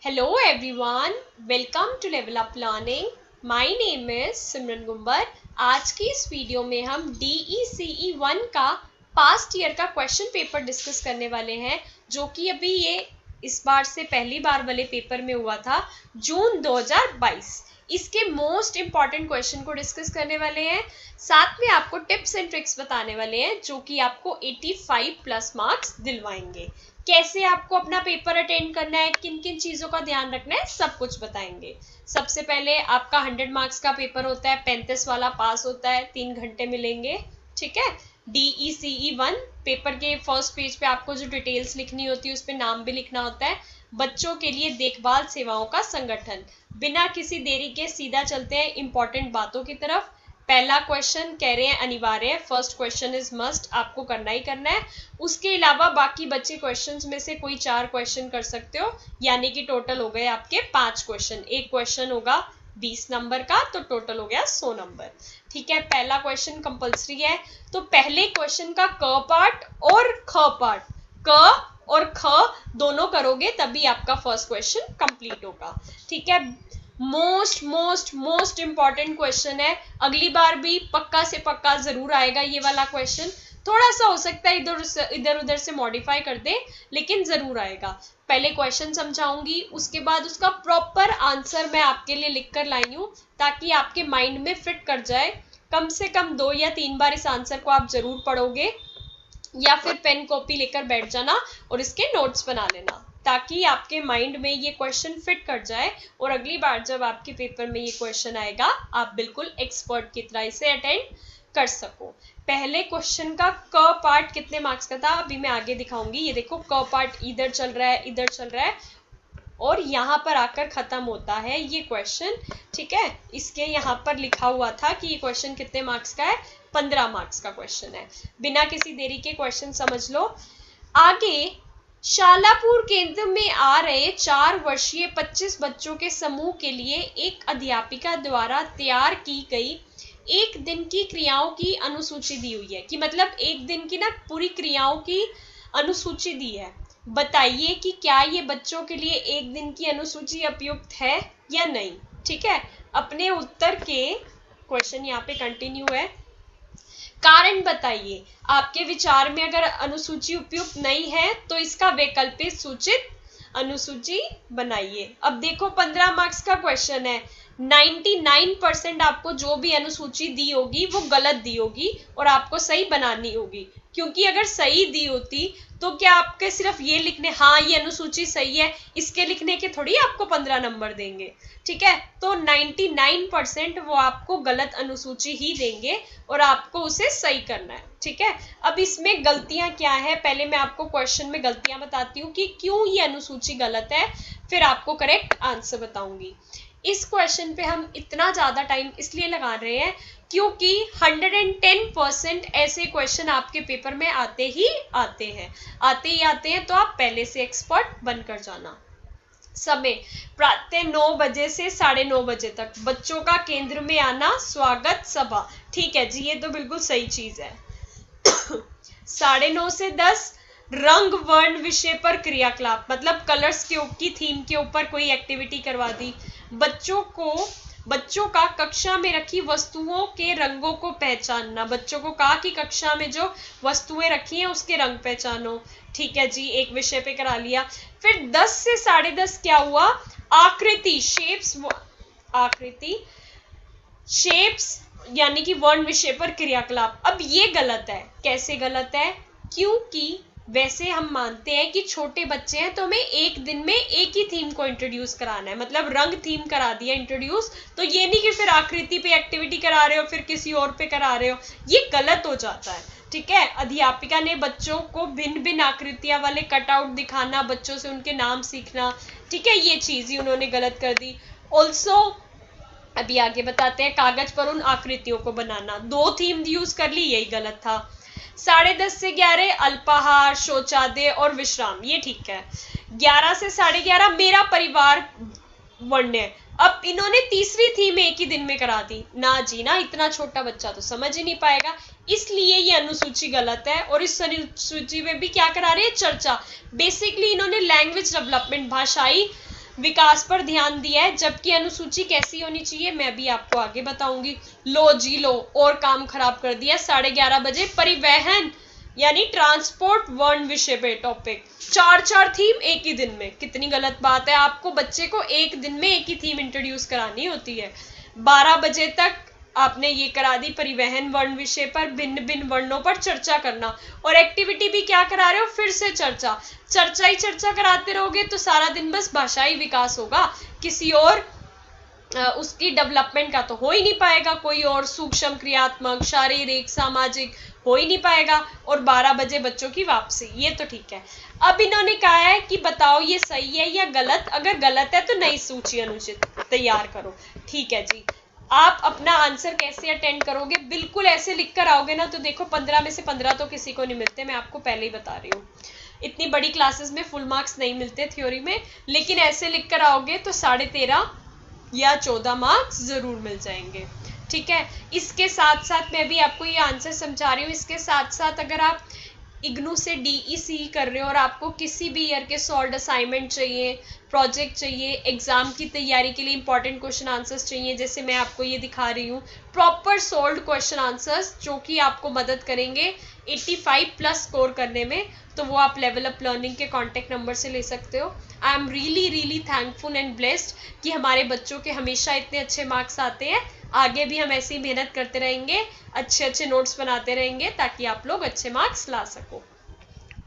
Hello everyone, welcome to Level Up Learning. My name is सिमरन गुम्बर. आज की इस video में हम DECE 1 का पास्ट ईयर का क्वेश्चन पेपर डिस्कस करने वाले हैं, जो कि अभी ये इस बार से पहली बार वाले पेपर में हुआ था, जून 2022. इसके मोस्ट इंपॉर्टेंट क्वेश्चन को डिस्कस करने वाले हैं. साथ में आपको टिप्स एंड ट्रिक्स बताने वाले हैं, जो कि आपको 85 प्लस मार्क्स दिलवाएंगे. कैसे आपको अपना पेपर अटेंड करना है, किन किन चीजों का ध्यान रखना है, सब कुछ बताएंगे. सबसे पहले आपका 100 मार्क्स का पेपर होता है, 35 वाला पास होता है, 3 घंटे मिलेंगे. ठीक है. DECE 1 पेपर के फर्स्ट पेज पे आपको जो डिटेल्स लिखनी होती है, उस पे नाम भी लिखना होता है. बच्चों के लिए देखभाल सेवाओं का संगठन. बिना किसी देरी के सीधा चलते हैं इंपॉर्टेंट बातों की तरफ. पहला क्वेश्चन कह रहे हैं अनिवार्य है, फर्स्ट क्वेश्चन इज मस्ट, आपको करना ही करना है. उसके अलावा बाकी बचे क्वेश्चंस में से कोई 4 क्वेश्चन कर सकते हो, यानी कि टोटल हो गए आपके 5 क्वेश्चन. एक क्वेश्चन होगा 20 नंबर का, तो टोटल हो गया 100 नंबर. ठीक है. पहला क्वेश्चन कंपल्सरी है, तो पहले क्वेश्चन का क पार्ट और ख पार्ट, क और ख दोनों करोगे तभी आपका फर्स्ट क्वेश्चन कंप्लीट होगा. ठीक है. मोस्ट इंपॉर्टेंट क्वेश्चन है. अगली बार भी पक्का से पक्का जरूर आएगा ये वाला क्वेश्चन. थोड़ा सा हो सकता है इधर उधर से मॉडिफाई कर दे, लेकिन जरूर आएगा. पहले क्वेश्चन समझाऊंगी, उसके बाद उसका प्रॉपर आंसर मैं आपके लिए लिख कर लाई हूं, ताकि आपके माइंड में फिट कर जाए. कम से कम 2 या 3 बार इस आंसर को आप जरूर पढ़ोगे, या फिर पेन कॉपी लेकर बैठ जाना और इसके नोट्स बना लेना, ताकि आपके माइंड में ये क्वेश्चन फिट कर जाए और अगली बार जब आपके पेपर में ये क्वेश्चन आएगा, आप बिल्कुल एक्सपर्ट की तरह इसे अटेंड कर सको. पहले क्वेश्चन का क पार्ट कितने मार्क्स का था, अभी मैं आगे दिखाऊंगी. ये देखो, क पार्ट इधर चल रहा है, इधर चल रहा है, और यहाँ पर आकर खत्म होता है ये क्वेश्चन. ठीक है. इसके यहाँ पर लिखा हुआ था कि ये क्वेश्चन कितने मार्क्स का है, 15 मार्क्स का क्वेश्चन है. बिना किसी देरी के क्वेश्चन समझ लो. आगे, शालापुर केंद्र में आ रहे 4 वर्षीय 25 बच्चों के समूह के लिए एक अध्यापिका द्वारा तैयार की गई एक दिन की क्रियाओं की अनुसूची दी हुई है. कि मतलब एक दिन की ना पूरी क्रियाओं की अनुसूची दी है. बताइए कि क्या ये बच्चों के लिए एक दिन की अनुसूची उपयुक्त है या नहीं. ठीक है. अपने उत्तर के, क्वेश्चन यहाँ पे कंटिन्यू है, कारण बताइए. आपके विचार में अगर अनुसूची उपयुक्त नहीं है तो इसका वैकल्पिक सूचित अनुसूची बनाइए. अब देखो, 15 मार्क्स का क्वेश्चन है. 99% आपको जो भी अनुसूची दी होगी वो गलत दी होगी और आपको सही बनानी होगी. क्योंकि अगर सही दी होती तो क्या आपके सिर्फ ये लिखने, हाँ ये अनुसूची सही है, इसके लिखने के थोड़ी आपको 15 नंबर देंगे. ठीक है. तो 99% वो आपको गलत अनुसूची ही देंगे और आपको उसे सही करना है. ठीक है. अब इसमें गलतियां क्या है, पहले मैं आपको क्वेश्चन में गलतियां बताती हूँ कि क्यों ये अनुसूची गलत है, फिर आपको करेक्ट आंसर बताऊंगी. इस क्वेश्चन पे हम इतना ज्यादा टाइम इसलिए लगा रहे हैं क्योंकि 110% ऐसे क्वेश्चन आपके पेपर में आते ही आते हैं. तो आप पहले से एक्सपर्ट बनकर जाना. समय, प्रातः 9 बजे से 9:30 बजे तक बच्चों का केंद्र में आना, स्वागत सभा. ठीक है जी, ये तो बिल्कुल सही चीज है. 9:30 से 10 रंग वर्ण विषय पर क्रियाकलाप, मतलब कलर्स की थीम के ऊपर कोई एक्टिविटी करवा दी. बच्चों का कक्षा में रखी वस्तुओं के रंगों को पहचानना. बच्चों को कहा कि कक्षा में जो वस्तुएं रखी हैं उसके रंग पहचानो. ठीक है जी, एक विषय पे करा लिया. फिर 10 से 10:30 क्या हुआ, आकृति, शेप्स यानी कि वर्ण विषय पर क्रियाकलाप. अब ये गलत है. कैसे गलत है, क्योंकि वैसे हम मानते हैं कि छोटे बच्चे हैं तो हमें एक दिन में एक ही थीम को इंट्रोड्यूस कराना है. मतलब रंग थीम करा दिया इंट्रोड्यूस, तो ये नहीं कि फिर आकृति पे एक्टिविटी करा रहे हो, फिर किसी और पे करा रहे हो. ये गलत हो जाता है. ठीक है. अध्यापिका ने बच्चों को भिन्न भिन्न आकृतियां वाले कटआउट दिखाना, बच्चों से उनके नाम सीखना. ठीक है. ये चीज ही उन्होंने गलत कर दी. ऑल्सो अभी आगे बताते हैं, कागज पर उन आकृतियों को बनाना. 2 थीम यूज कर ली, यही गलत था. 10:30 से 11 अल्पाहार, शौचालय और विश्राम, ये ठीक है. 11 से 11:30 मेरा परिवार वर्ण. अब इन्होंने तीसरी थीम एक ही दिन में करा दी ना जी ना, इतना छोटा बच्चा तो समझ ही नहीं पाएगा. इसलिए ये अनुसूची गलत है. और इस अनुसूची में भी क्या करा रहे हैं, चर्चा. बेसिकली इन्होंने लैंग्वेज डेवलपमेंट, भाषाई विकास पर ध्यान दिया है, जबकि अनुसूची कैसी होनी चाहिए मैं भी आपको आगे बताऊंगी। लो जी लो, और काम खराब कर दिया। 11:30 बजे परिवहन यानी ट्रांसपोर्ट वर्ण विषय पे टॉपिक, 4 थीम एक ही दिन में, कितनी गलत बात है। आपको बच्चे को एक दिन में एक ही थीम इंट्रोड्यूस करानी होती है। 12 बजे तक आपने ये करा दी परिवहन वर्ण विषय पर भिन्न भिन्न वर्णों पर चर्चा करना, और एक्टिविटी भी क्या करा रहे हो, फिर से चर्चा ही चर्चा कराते रहोगे तो सारा दिन बस भाषाई विकास होगा, किसी और उसकी डेवलपमेंट का तो हो ही नहीं पाएगा, कोई और सूक्ष्म क्रियात्मक शारीरिक सामाजिक हो ही नहीं पाएगा। और 12 बजे बच्चों की वापसी, ये तो ठीक है। अब इन्होंने कहा है कि बताओ ये सही है या गलत, अगर गलत है तो नई सूची अनुचित तैयार करो। ठीक है जी, आप अपना आंसर कैसे अटेंड करोगे, बिल्कुल ऐसे लिख कर आओगे ना तो देखो 15 में से 15 तो किसी को नहीं मिलते, मैं आपको पहले ही बता रही हूँ। इतनी बड़ी क्लासेस में फुल मार्क्स नहीं मिलते थ्योरी में, लेकिन ऐसे लिख कर आओगे तो 13.5 या 14 मार्क्स जरूर मिल जाएंगे। ठीक है, इसके साथ साथ मैं भी आपको ये आंसर समझा रही हूँ। इसके साथ साथ अगर आप इग्नू से DEC कर रहे हो और आपको किसी भी ईयर के सॉल्व असाइनमेंट चाहिए, प्रोजेक्ट चाहिए, एग्जाम की तैयारी के लिए इंपॉर्टेंट क्वेश्चन आंसर्स चाहिए, जैसे मैं आपको ये दिखा रही हूँ प्रॉपर सॉल्व क्वेश्चन आंसर्स जो कि आपको मदद करेंगे 85+ स्कोर करने में, तो वो आप लेवल अप लर्निंग के कॉन्टैक्ट नंबर से ले सकते हो। I am really thankful and blessed कि हमारे बच्चों के हमेशा इतने अच्छे मार्क्स आते हैं। आगे भी हम ऐसी मेहनत करते रहेंगे, अच्छे नोट्स बनाते रहेंगे ताकि आप लोग अच्छे मार्क्स ला सको।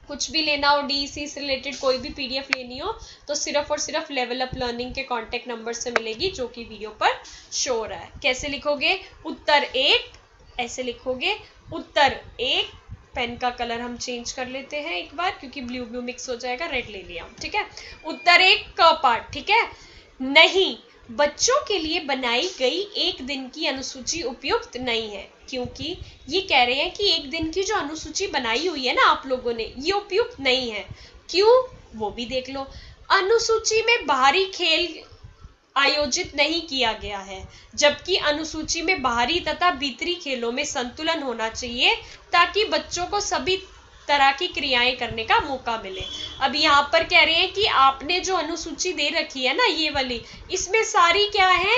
कुछ भी लेना हो DEC से रिलेटेड, कोई भी PDF लेनी हो तो सिर्फ और सिर्फ लेवल अप लर्निंग के कॉन्टैक्ट नंबर से मिलेगी, जो कि वीडियो पर शो हो रहा है। कैसे लिखोगे, उत्तर 1 ऐसे लिखोगे, उत्तर 1। पेन का कलर हम चेंज कर लेते हैं एक बार, क्योंकि ब्लू मिक्स हो जाएगा, रेड ले लिया। ठीक है, उत्तर 1 क पार्ट। ठीक है, नहीं, बच्चों के लिए बनाई गई एक दिन की अनुसूची उपयुक्त नहीं है, क्योंकि ये कह रहे हैं कि एक दिन की जो अनुसूची बनाई हुई है ना आप लोगों ने, ये उपयुक्त नहीं है। क्यों, वो भी देख लो। अनुसूची में बाहरी खेल आयोजित नहीं किया गया है, जबकि अनुसूची में बाहरी तथा भीतरी खेलों में संतुलन होना चाहिए ताकि बच्चों को सभी तरह की क्रियाएं करने का मौका मिले। अब यहाँ पर कह रहे हैं कि आपने जो अनुसूची दे रखी है ना ये वाली, इसमें सारी क्या है,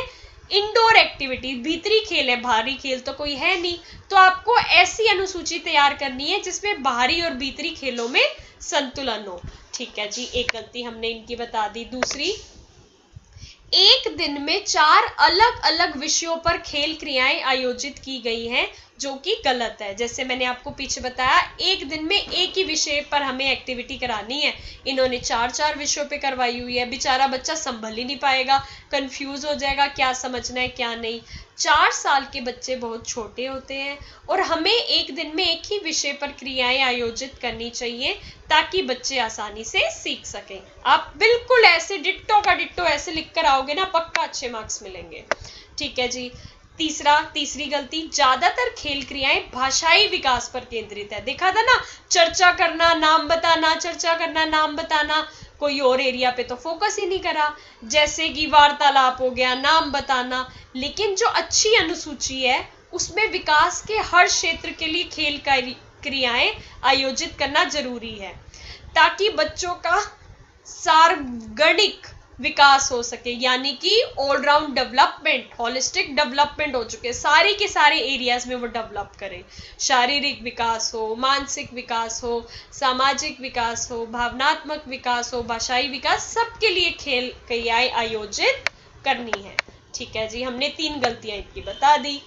इंडोर एक्टिविटी, भीतरी खेल है, बाहरी खेल तो कोई है नहीं। तो आपको ऐसी अनुसूची तैयार करनी है जिसमें बाहरी और भीतरी खेलों में संतुलन हो। ठीक है जी, एक गलती हमने इनकी बता दी। दूसरी, एक दिन में 4 अलग अलग विषयों पर खेल क्रियाएं आयोजित की गई हैं, जो कि गलत है। जैसे मैंने आपको पीछे बताया, एक दिन में एक ही विषय पर हमें एक्टिविटी करानी है, इन्होंने 4 विषयों पे करवाई हुई है। बेचारा बच्चा संभल ही नहीं पाएगा, कंफ्यूज हो जाएगा क्या समझना है क्या नहीं। 4 साल के बच्चे बहुत छोटे होते हैं और हमें एक दिन में एक ही विषय पर क्रियाएं आयोजित करनी चाहिए ताकि बच्चे आसानी से सीख सकें। आप बिल्कुल ऐसे डिट्टो का डिट्टो ऐसे लिख कर आओगे ना, पक्का अच्छे मार्क्स मिलेंगे। ठीक है जी। तीसरी गलती, ज्यादातर खेल क्रियाएं भाषाई विकास पर केंद्रित है। देखा था ना, चर्चा करना, नाम बताना, चर्चा करना, नाम बताना, कोई और एरिया पे तो फोकस ही नहीं करा। जैसे कि वार्तालाप हो गया, नाम बताना। लेकिन जो अच्छी अनुसूची है उसमें विकास के हर क्षेत्र के लिए खेल क्रियाएं आयोजित करना जरूरी है ताकि बच्चों का सार्वगणिक विकास हो सके, यानी कि ऑलराउंड डेवलपमेंट, होलिस्टिक डेवलपमेंट हो चुके, सारे के सारे एरियाज में वो डेवलप करें। शारीरिक विकास हो, मानसिक विकास हो, सामाजिक विकास हो, भावनात्मक विकास हो, भाषाई विकास, सबके लिए खेल क्रियाएं आयोजित करनी है। ठीक है जी, हमने 3 गलतियां इनकी बता दी।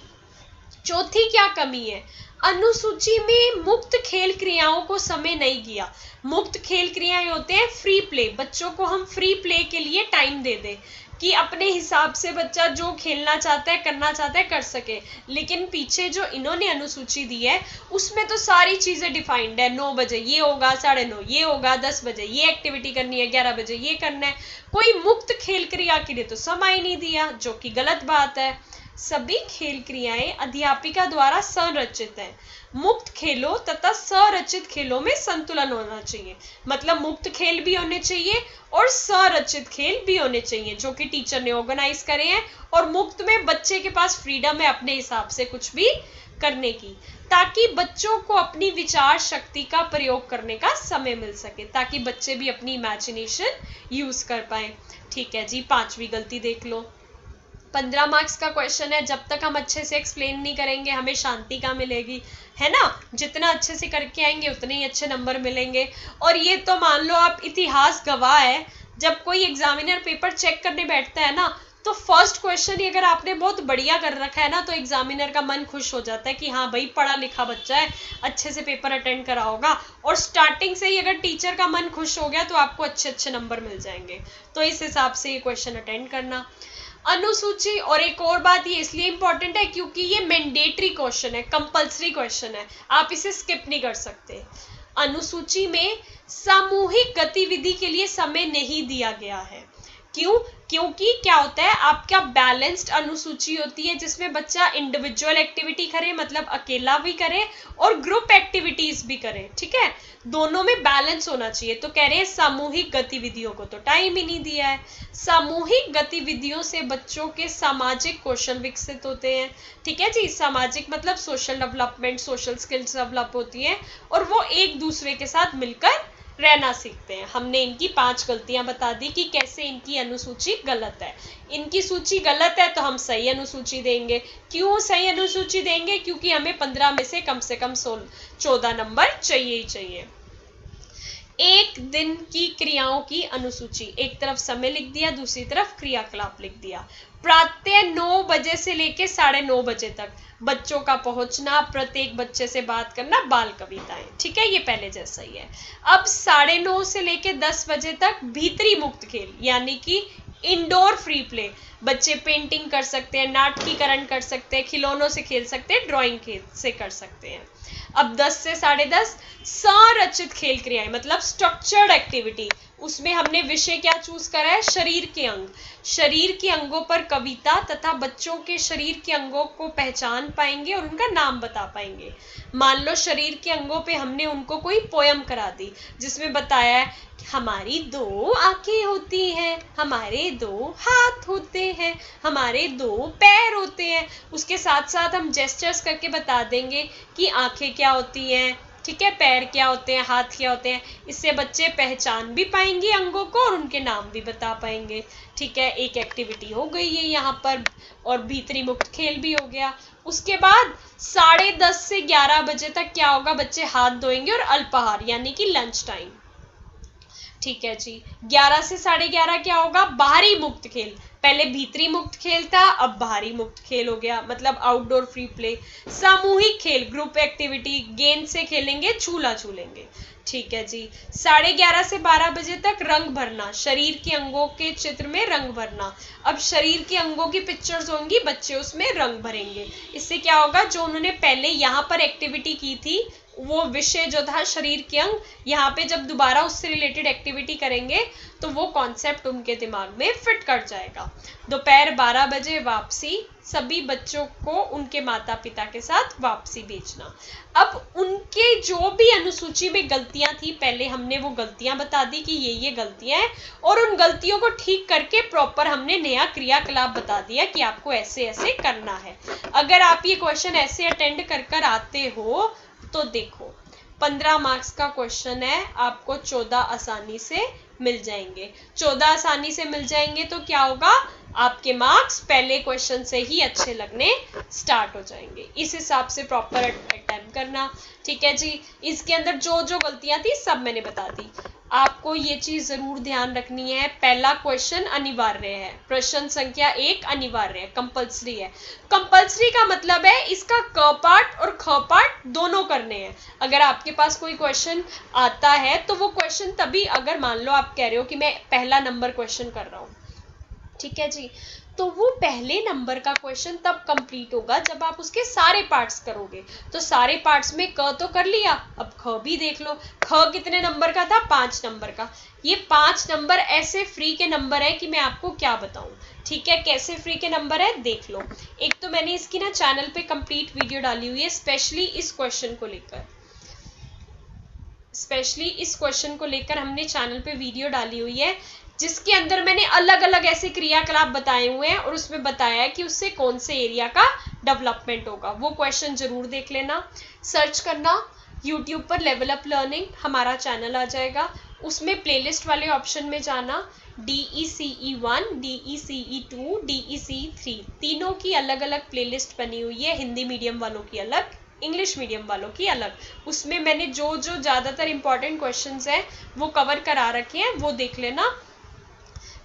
चौथी क्या कमी है, अनुसूची में मुक्त खेल क्रियाओं को समय नहीं दिया। मुक्त खेल क्रियाएं होते हैं फ्री प्ले, बच्चों को हम फ्री प्ले के लिए टाइम दे दें कि अपने हिसाब से बच्चा जो खेलना चाहता है, करना चाहता है, कर सके। लेकिन पीछे जो इन्होंने अनुसूची दी है उसमें तो सारी चीजें डिफाइंड है। 9 बजे ये होगा, 9:30 ये होगा, 10 बजे ये एक्टिविटी करनी है, 11 बजे ये करना है। कोई मुक्त खेल क्रिया के लिए तो समय नहीं दिया, जो कि गलत बात है। सभी खेल क्रियाएं अध्यापिका द्वारा संरचित हैं। मुक्त खेलों तथा संरचित खेलों में संतुलन होना चाहिए, मतलब मुक्त खेल भी होने चाहिए और संरचित खेल भी होने चाहिए जो कि टीचर ने ऑर्गेनाइज करे हैं। और मुक्त में बच्चे के पास फ्रीडम है अपने हिसाब से कुछ भी करने की, ताकि बच्चों को अपनी विचार शक्ति का प्रयोग करने का समय मिल सके, ताकि बच्चे भी अपनी इमेजिनेशन यूज कर पाए। ठीक है जी, 5वीं गलती देख लो। 15 मार्क्स का क्वेश्चन है, जब तक हम अच्छे से एक्सप्लेन नहीं करेंगे हमें शांति कहाँ मिलेगी, है ना। जितना अच्छे से करके आएंगे उतने ही अच्छे नंबर मिलेंगे। और ये तो मान लो आप इतिहास गवाह है, जब कोई एग्जामिनर पेपर चेक करने बैठता है ना, तो फर्स्ट क्वेश्चन ही अगर आपने बहुत बढ़िया कर रखा है ना, तो एग्जामिनर का मन खुश हो जाता है कि हाँ भाई पढ़ा लिखा बच्चा है, अच्छे से पेपर अटेंड करा होगा। और स्टार्टिंग से ही अगर टीचर का मन खुश हो गया तो आपको अच्छे अच्छे नंबर मिल जाएंगे। तो इस हिसाब से ये क्वेश्चन अटेंड करना। अनुसूची, और एक और बात ये इसलिए इंपॉर्टेंट है क्योंकि ये मैंडेटरी क्वेश्चन है, कंपल्सरी क्वेश्चन है, आप इसे स्किप नहीं कर सकते। अनुसूची में सामूहिक गतिविधि के लिए समय नहीं दिया गया है। क्यों? क्योंकि क्या होता है, आपका बैलेंस्ड अनुसूची होती है जिसमें बच्चा इंडिविजुअल एक्टिविटी करे, मतलब अकेला भी करे और ग्रुप एक्टिविटीज भी करे। ठीक है, दोनों में बैलेंस होना चाहिए। तो कह रहे हैं सामूहिक गतिविधियों को तो टाइम ही नहीं दिया है। सामूहिक गतिविधियों से बच्चों के सामाजिक कौशल विकसित होते हैं। ठीक है जी, सामाजिक मतलब social development, social skills develop होती हैं और वो एक दूसरे के साथ मिलकर रहना सीखते हैं। हमने इनकी 5 गलतियां बता दी कि कैसे इनकी अनुसूची गलत है। इनकी सूची गलत है तो हम सही अनुसूची देंगे। क्यों सही अनुसूची देंगे? क्योंकि हमें 15 में से कम 14 नंबर चाहिए ही चाहिए। एक दिन की क्रियाओं की अनुसूची, एक तरफ समय लिख दिया, दूसरी तरफ क्रियाकलाप लिख दिया। प्रातः 9 बजे से लेके 9:30 बजे तक बच्चों का पहुंचना, प्रत्येक बच्चे से बात करना, बाल कविताएं। ठीक है, ये पहले जैसा ही है। अब 9:30 से लेके 10 बजे तक भीतरी मुक्त खेल, यानी कि इंडोर फ्री प्ले। बच्चे पेंटिंग कर सकते हैं, नाटकीकरण कर सकते हैं, खिलौनों से खेल सकते हैं, ड्राइंग से कर सकते हैं। अब 10 से 10:30 संरचित खेल क्रियाएं, मतलब स्ट्रक्चर्ड एक्टिविटी। उसमें हमने विषय क्या चूज करा है? शरीर के अंग। शरीर के अंगों पर कविता तथा बच्चों के शरीर के अंगों को पहचान पाएंगे और उनका नाम बता पाएंगे। मान लो शरीर के अंगों पे हमने उनको कोई पोयम करा दी जिसमें बताया है हमारी 2 आंखें होती हैं, हमारे 2 हाथ होते हैं, हमारे 2 पैर होते हैं। उसके साथ साथ हम जेस्चर्स करके बता देंगे कि आंखें क्या होती हैं, ठीक है, पैर क्या होते हैं, हाथ क्या होते हैं। इससे बच्चे पहचान भी पाएंगे अंगों को और उनके नाम भी बता पाएंगे। ठीक है, एक एक्टिविटी हो गई है यहाँ पर और भीतरी मुक्त खेल भी हो गया। उसके बाद 10:30 से 11 बजे तक क्या होगा? बच्चे हाथ धोएंगे और अल्पाहार यानी कि लंच टाइम। ठीक है जी, 11 से 11:30 क्या होगा? बाहरी मुक्त खेल। पहले भीतरी मुक्त खेल था, अब बाहरी मुक्त खेल हो गया, मतलब आउटडोर फ्री प्ले। सामूहिक खेल, ग्रुप एक्टिविटी, गेंद से खेलेंगे, झूला झूलेंगे। ठीक है जी, 11:30 से 12 बजे तक रंग भरना, शरीर के अंगों के चित्र में रंग भरना। अब शरीर के अंगों की पिक्चर्स होंगी, बच्चे उसमें रंग भरेंगे। इससे क्या होगा? जो उन्होंने पहले यहाँ पर एक्टिविटी की थी वो विषय जो था शरीर के अंग, यहाँ पे जब दोबारा उससे रिलेटेड एक्टिविटी करेंगे तो वो कॉन्सेप्ट उनके दिमाग में फिट कर जाएगा। दोपहर 12 बजे वापसी, सभी बच्चों को उनके माता पिता के साथ वापसी भेजना। अब उनके जो भी अनुसूची में गलतियां थी, पहले हमने वो गलतियां बता दी कि ये गलतियां हैं और उन गलतियों को ठीक करके प्रॉपर हमने नया क्रियाकलाप बता दिया कि आपको ऐसे ऐसे करना है। अगर आप ये क्वेश्चन ऐसे अटेंड कर आते हो तो देखो 15 मार्क्स का क्वेश्चन है, आपको 14 आसानी से मिल जाएंगे। 14 आसानी से मिल जाएंगे तो क्या होगा? आपके मार्क्स पहले क्वेश्चन से ही अच्छे लगने स्टार्ट हो जाएंगे। इस हिसाब से प्रॉपर अटेम्प्ट करना। ठीक है जी, इसके अंदर जो जो गलतियां थी सब मैंने बता दी। आपको ये चीज जरूर ध्यान रखनी है, पहला क्वेश्चन अनिवार्य है, प्रश्न संख्या 1 अनिवार्य है, कंपल्सरी है। कंपल्सरी का मतलब है इसका क पार्ट और ख पार्ट दोनों करने हैं। अगर आपके पास कोई क्वेश्चन आता है तो वो क्वेश्चन तभी, अगर मान लो आप कह रहे हो कि मैं पहला नंबर क्वेश्चन कर रहा हूँ, ठीक है जी, तो वो पहले नंबर का क्वेश्चन तब कंप्लीट होगा जब आप उसके सारे पार्ट्स करोगे। तो सारे पार्ट्स में क तो कर लिया, अब ख भी देख लो। ख कितने नंबर का था? 5 नंबर का। ये 5 नंबर ऐसे फ्री के नंबर है कि मैं आपको क्या बताऊं। ठीक है, कैसे फ्री के नंबर है देख लो। एक तो मैंने इसकी ना चैनल पे कंप्लीट वीडियो डाली हुई है स्पेशली इस क्वेश्चन को लेकर हमने चैनल पे वीडियो डाली हुई है जिसके अंदर मैंने अलग अलग ऐसे क्रियाकलाप बताए हुए हैं और उसमें बताया है कि उससे कौन से एरिया का डेवलपमेंट होगा। वो क्वेश्चन जरूर देख लेना, सर्च करना यूट्यूब पर लेवल अप लर्निंग, हमारा चैनल आ जाएगा, उसमें प्लेलिस्ट वाले ऑप्शन में जाना, DECE1, DECE2, DECE3 तीनों की अलग अलग प्लेलिस्ट बनी हुई है, हिंदी मीडियम वालों की अलग, इंग्लिश मीडियम वालों की अलग। उसमें मैंने जो जो ज़्यादातर इंपॉर्टेंट क्वेश्चंस हैं वो कवर करा रखे हैं, वो देख लेना।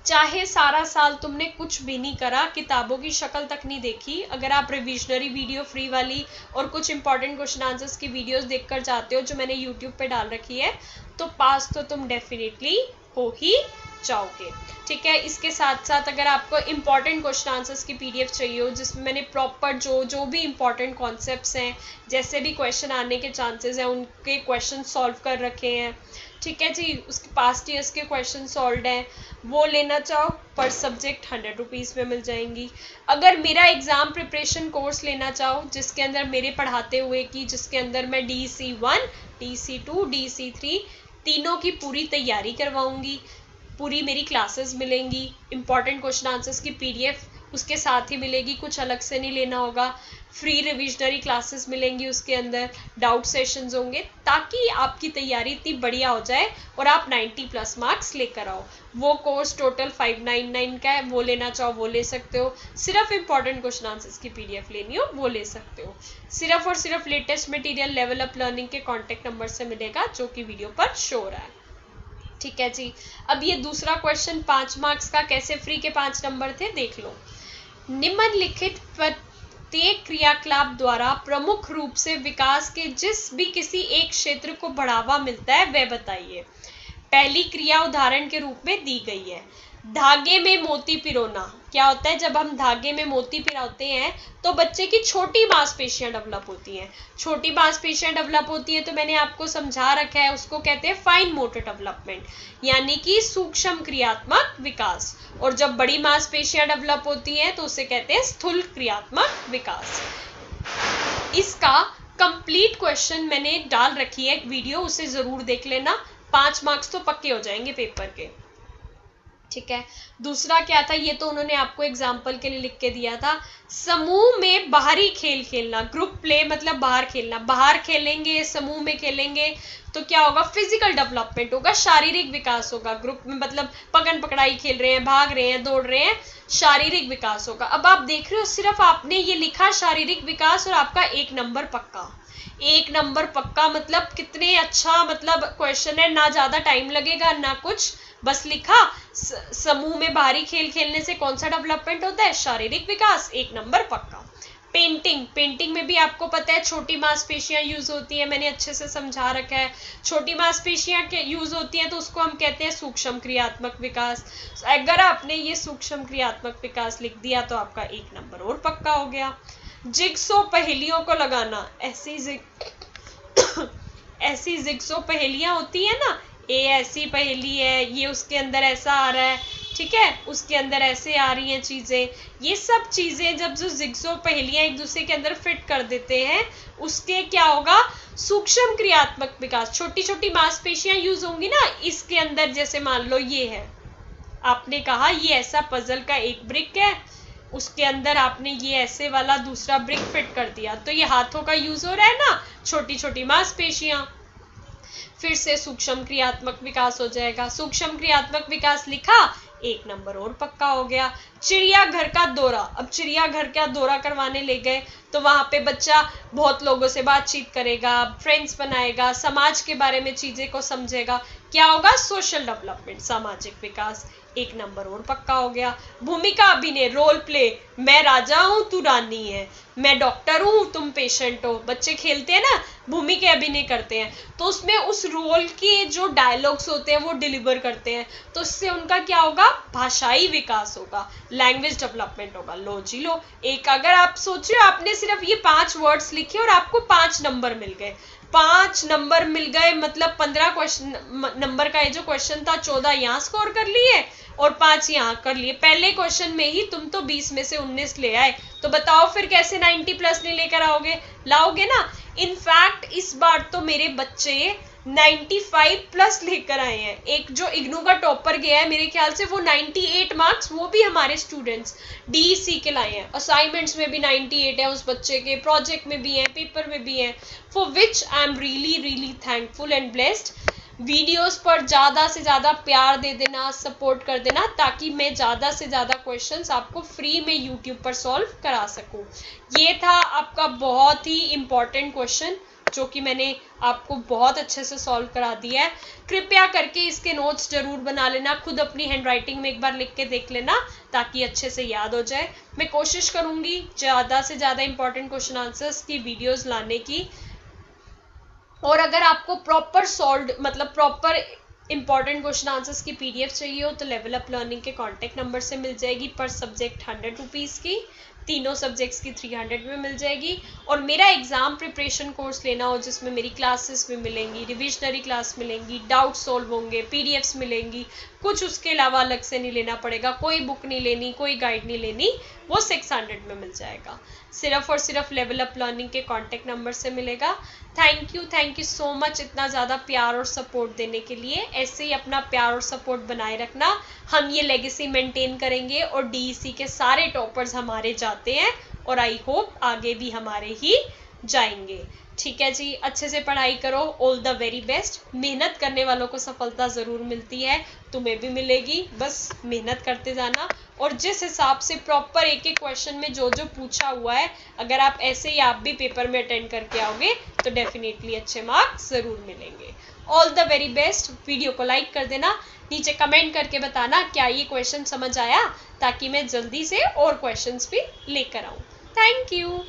चाहे सारा साल तुमने कुछ भी नहीं करा, किताबों की शक्ल तक नहीं देखी, अगर आप रिविजनरी वीडियो फ्री वाली और कुछ इंपॉर्टेंट क्वेश्चन आंसर्स की वीडियोस देखकर जाते हो जो मैंने यूट्यूब पे डाल रखी है, तो पास तो तुम डेफिनेटली हो ही जाओगे। ठीक है, इसके साथ साथ अगर आपको इंपॉर्टेंट क्वेश्चन आंसर्स की PDF चाहिए हो जिसमें मैंने प्रॉपर जो भी इंपॉर्टेंट कॉन्सेप्ट्स हैं, जैसे भी क्वेश्चन आने के चांसेस हैं उनके क्वेश्चन सॉल्व कर रखे हैं, ठीक है जी, उसके पास्ट ईयर्स के क्वेश्चन सॉल्व हैं, वो लेना चाहो पर सब्जेक्ट 100 रुपीज़ में मिल जाएंगी। अगर मेरा एग्ज़ाम प्रिपरेशन कोर्स लेना चाहो जिसके अंदर मेरे पढ़ाते हुए की, जिसके अंदर मैं DEC1, DEC2, DEC3 तीनों की पूरी तैयारी करवाऊंगी, पूरी मेरी क्लासेस मिलेंगी, इंपॉर्टेंट क्वेश्चन आंसर्स की PDF उसके साथ ही मिलेगी, कुछ अलग से नहीं लेना होगा, फ्री रिविजनरी क्लासेस मिलेंगी, उसके अंदर डाउट सेशंस होंगे, ताकि आपकी तैयारी इतनी बढ़िया हो जाए और आप 90+ मार्क्स लेकर आओ। वो कोर्स टोटल 599 का है, वो लेना चाहो वो ले सकते हो, सिर्फ इंपॉर्टेंट क्वेश्चन आंसर्स की PDF लेनी हो वो ले सकते हो। सिर्फ और सिर्फ latest material level up learning के कॉन्टेक्ट नंबर से मिलेगा जो कि वीडियो पर शो हो रहा है। ठीक है जी, अब ये दूसरा क्वेश्चन 5 मार्क्स का, कैसे फ्री के 5 नंबर थे देख लो। निम्नलिखित प्रत्येक क्रियाकलाप द्वारा प्रमुख रूप से विकास के जिस भी किसी एक क्षेत्र को बढ़ावा मिलता है वह बताइए। पहली क्रिया उदाहरण के रूप में दी गई है, धागे में मोती पिरोना। क्या होता है, जब हम धागे में मोती पिरोते हैं तो बच्चे की छोटी मांसपेशियां डेवलप होती हैं। छोटी मांसपेशियां डेवलप होती हैं तो मैंने आपको समझा रखा है, उसको कहते हैं फाइन मोटर डेवलपमेंट, यानी कि सूक्ष्म क्रियात्मक विकास। और जब बड़ी मांसपेशियां डेवलप होती हैं तो उसे कहते हैं स्थूल क्रियात्मक विकास। इसका कंप्लीट क्वेश्चन मैंने डाल रखी है एक वीडियो, उसे जरूर देख लेना, 5 मार्क्स तो पक्के हो जाएंगे पेपर के। ठीक है, दूसरा क्या था, ये तो उन्होंने आपको एग्जाम्पल के लिए लिख के दिया था, समूह में बाहरी खेल खेलना, ग्रुप प्ले मतलब बाहर खेलना। बाहर खेलेंगे, समूह में खेलेंगे तो क्या होगा, फिजिकल डेवलपमेंट होगा, शारीरिक विकास होगा। ग्रुप में मतलब पकड़ पकड़ाई खेल रहे हैं, भाग रहे हैं, दौड़ रहे हैं, शारीरिक विकास होगा। अब आप देख रहे हो सिर्फ आपने ये लिखा शारीरिक विकास और आपका 1 नंबर पक्का। 1 नंबर पक्का मतलब कितने अच्छा मतलब क्वेश्चन है, ना ज्यादा टाइम लगेगा ना कुछ, बस लिखा समूह में बाहरी खेल खेलने से कौन सा डेवलपमेंट होता है, शारीरिक विकास, 1 नंबर पक्का। पेंटिंग में भी आपको पता है छोटी मांसपेशियां यूज होती हैं, मैंने अच्छे से समझा रखा है। छोटी मांसपेशियां यूज होती हैं तो उसको हम कहते हैं सूक्ष्म क्रियात्मक विकास। अगर आपने ये सूक्ष्म क्रियात्मक विकास लिख दिया तो आपका 1 नंबर और पक्का हो गया। जिग्सो पहेलियों को लगाना, ऐसी जिग्सो पहेलियां होती है ना, ये ऐसी पहेली है, ये उसके अंदर ऐसा आ रहा है, ठीक है, उसके अंदर ऐसे आ रही हैं चीजें, ये सब चीजें जब जो जिग्सो पहेलियां एक दूसरे के अंदर फिट कर देते हैं उसके क्या होगा, सूक्ष्म क्रियात्मक विकास। छोटी छोटी मांसपेशियां यूज होंगी ना इसके अंदर, जैसे मान लो ये है, आपने कहा ये ऐसा पजल का एक ब्रिक है, उसके अंदर आपने ये ऐसे वाला दूसरा ब्रिक फिट कर दिया, तो ये हाथों का यूज हो रहा है ना, छोटी छोटी मांसपेशियां, फिर से सूक्ष्म क्रियात्मक विकास हो जाएगा। सूक्ष्म क्रियात्मक विकास लिखा, 1 नंबर और पक्का हो गया। चिड़ियाघर का दौरा, अब चिड़ियाघर का दौरा करवाने ले गए तो वहां पे बच्चा बहुत लोगों से बातचीत करेगा, फ्रेंड्स बनाएगा, समाज के बारे में चीजें को समझेगा, क्या होगा, सोशल डेवलपमेंट, सामाजिक विकास, 1 नंबर और पक्का हो गया। भूमिका अभिनय, रोल प्ले, मैं राजा हूं तू रानी है, मैं डॉक्टर हूं तुम पेशेंट हो, बच्चे खेलते हैं ना, भूमिका अभिनय करते हैं, तो उसमें उस रोल के जो डायलॉग्स होते हैं वो डिलीवर करते हैं, तो इससे उनका क्या होगा, भाषाई विकास होगा, लैंग्वेज डेवलपमेंट होगा। लो जी लो, एक अगर आप सोचिए आपने सिर्फ ये 5 वर्ड्स लिखे और आपको 5 नंबर मिल गए, 5 नंबर मिल गए मतलब 15 क्वेश्चन नंबर का ये जो क्वेश्चन था 14 यहाँ स्कोर कर लिए और 5 यहाँ कर लिए। पहले क्वेश्चन में ही तुम तो 20 में से 19 ले आए, तो बताओ फिर कैसे 90+ नहीं लेकर आओगे, लाओगे ना। इनफैक्ट इस बार तो मेरे बच्चे 95 प्लस लेकर आए हैं। एक जो इग्नू का टॉपर गया है मेरे ख्याल से वो 98 मार्क्स, वो भी हमारे स्टूडेंट्स डीईसी के लाए हैं। असाइनमेंट्स में भी 98 है उस बच्चे के, प्रोजेक्ट में भी हैं, पेपर में भी हैं, for which I am really really thankful and blessed. Videos पर ज़्यादा से ज़्यादा प्यार दे देना, सपोर्ट कर देना, ताकि मैं ज़्यादा से ज़्यादा क्वेश्चंस आपको फ्री में यूट्यूब पर सॉल्व करा सकूं। ये था आपका बहुत ही इम्पॉर्टेंट क्वेश्चन जो कि मैंने आपको बहुत अच्छे से सॉल्व करा दिया है। कृपया करके इसके नोट्स जरूर बना लेना, खुद अपनी हैंडराइटिंग में एक बार लिख के देख लेना ताकि अच्छे से याद हो जाए। मैं कोशिश करूंगी ज़्यादा से ज़्यादा इंपॉर्टेंट क्वेश्चन आंसर्स की वीडियोस लाने की, और अगर आपको प्रॉपर सॉल्व मतलब प्रॉपर इंपॉर्टेंट क्वेश्चन आंसर्स की पीडीएफ चाहिए हो तो लेवल अप लर्निंग के कॉन्टैक्ट नंबर से मिल जाएगी। पर सब्जेक्ट 100 रुपीज़ की, तीनों सब्जेक्ट्स की 300 में मिल जाएगी। और मेरा एग्जाम प्रिपरेशन कोर्स लेना हो जिसमें मेरी क्लासेस भी मिलेंगी, रिविजनरी क्लास मिलेंगी, डाउट सॉल्व होंगे, पीडीएफ्स मिलेंगी, कुछ उसके अलावा अलग से नहीं लेना पड़ेगा, कोई बुक नहीं लेनी, कोई गाइड नहीं लेनी, वो 600 में मिल जाएगा। सिर्फ और सिर्फ लेवल अप लर्निंग के कॉन्टैक्ट नंबर से मिलेगा। थैंक यू सो मच इतना ज़्यादा प्यार और सपोर्ट देने के लिए। ऐसे ही अपना प्यार और सपोर्ट बनाए रखना, हम ये लेगेसी मेंटेन करेंगे और डीईसी के सारे टॉपर्स हमारे जाते हैं और आई होप आगे भी हमारे ही जाएंगे। ठीक है जी, अच्छे से पढ़ाई करो, ऑल द वेरी बेस्ट। मेहनत करने वालों को सफलता ज़रूर मिलती है, तुम्हें भी मिलेगी, बस मेहनत करते जाना। और जिस हिसाब से प्रॉपर एक एक क्वेश्चन में जो जो पूछा हुआ है, अगर आप ऐसे ही आप भी पेपर में अटेंड करके आओगे तो डेफिनेटली अच्छे मार्क्स ज़रूर मिलेंगे। All the very best. Video को लाइक कर देना, नीचे कमेंट करके बताना क्या ये क्वेश्चन समझ आया, ताकि मैं जल्दी से और क्वेश्चंस भी लेकर आऊँ। Thank you.